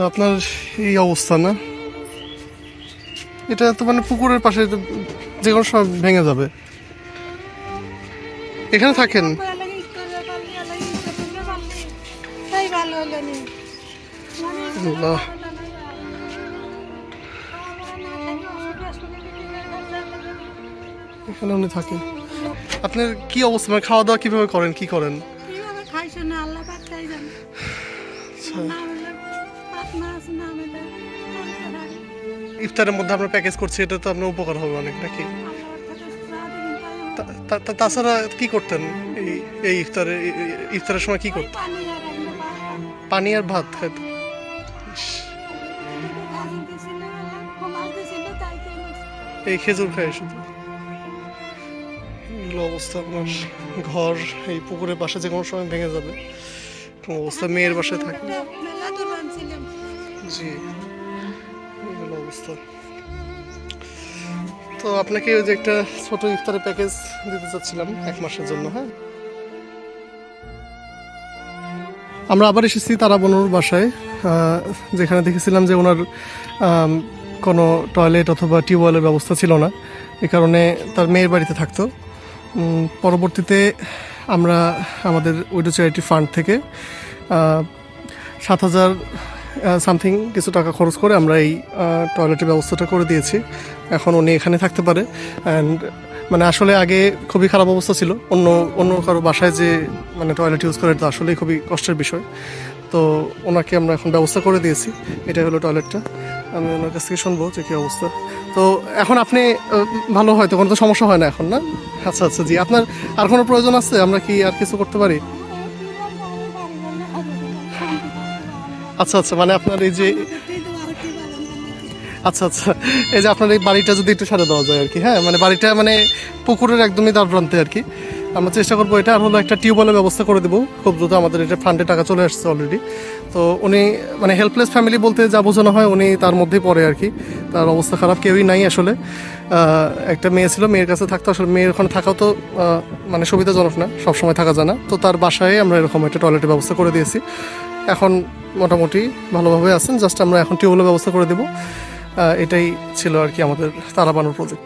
আপনার এই অবস্থা না, এটা তো মানে পুকুরের পাশে যে কোনো সময় ভেঙে যাবে। এখানে থাকেন? এখানে উনি থাকেন। আপনার কি অবস্থা, মানে খাওয়া দাওয়া কিভাবে করেন, কি করেন? ইফতারের মধ্যে আমরা প্যাকেজ করছি, এটা তো আপনার উপকার হবে অনেক নাকি? তাছাড়া কি করতেন এই ইফতারের সময় কি করতেন? পানি আর ভাত খাইতেন? এই খেজুর খায় শুধু? এগুলো অবস্থা আপনার। ঘর এই পুকুরের পাশে যে কোনো সময় ভেঙে যাবে অবস্থা। মেয়ের বাসায় থাকে। জি, এগুলো অবস্থা। তো আপনাকে ওই যে একটা ছোট ইফতারের প্যাকেজ দিতে চাচ্ছিলাম 1 মাসের জন্য। হ্যাঁ, আমরা আবার এসেছি তারাবনুর বাসায়, যেখানে দেখেছিলাম যে ওনার কোনো টয়লেট অথবা টিউবওয়েলের ব্যবস্থা ছিল না, এ কারণে তার মেয়ের বাড়িতে থাকতো। পরবর্তীতে আমরা আমাদের উইডো চ্যারিটি ফান্ড থেকে 7,000 সামথিং কিছু টাকা খরচ করে আমরা এই টয়লেটের ব্যবস্থাটা করে দিয়েছি। এখন উনি এখানে থাকতে পারে। অ্যান্ড মানে আসলে আগে খুবই খারাপ অবস্থা ছিল, অন্য কারো বাসায় যে মানে টয়লেট ইউজ করে, এটা আসলেই খুবই কষ্টের বিষয়। তো ওনাকে আমরা এখন ব্যবস্থা করে দিয়েছি। এটাই হলো টয়লেটটা। আমি ওনার কাছ থেকে শুনবো যে কী অবস্থা। তো এখন আপনি ভালো, হয়তো কোনো তো সমস্যা হয় না এখন, না? আচ্ছা আচ্ছা, জি। আপনার আর কোনো প্রয়োজন আছে? আমরা কি আর কিছু করতে পারি? আচ্ছা আচ্ছা, মানে আপনার এই যে আচ্ছা আচ্ছা, এই যে আপনার এই বাড়িটা যদি একটু সারা দেওয়া যায় আর কি। হ্যাঁ, মানে বাড়িটা মানে পুকুরের একদমই দ্বার প্রান্তে আর কি। আমরা চেষ্টা করবো এটা। আর হলো একটা টিউবওয়েলের ব্যবস্থা করে দেবো খুব দ্রুত। আমাদের এটা ফান্ডে টাকা চলে আসছে অলরেডি। তো উনি মানে হেল্পলেস ফ্যামিলি বলতে যা বোঝানো হয় উনি তার মধ্যেই পড়ে আর কি। তার অবস্থা খারাপ, কেউই নাই আসলে। একটা মেয়ে ছিল, মেয়ের কাছে থাকতো। আসলে মেয়ের ওখানে থাকাও তো মানে সুবিধাজনক না, সবসময় থাকা যায় না। তো তার বাসায় আমরা এরকম একটা টয়লেটের ব্যবস্থা করে দিয়েছি। এখন মোটামুটি ভালোভাবে আছেন। জাস্ট আমরা এখন টিউবওয়েলের ব্যবস্থা করে দেবো। এটাই ছিল আর কি আমাদের তারাবানুর প্রজেক্ট।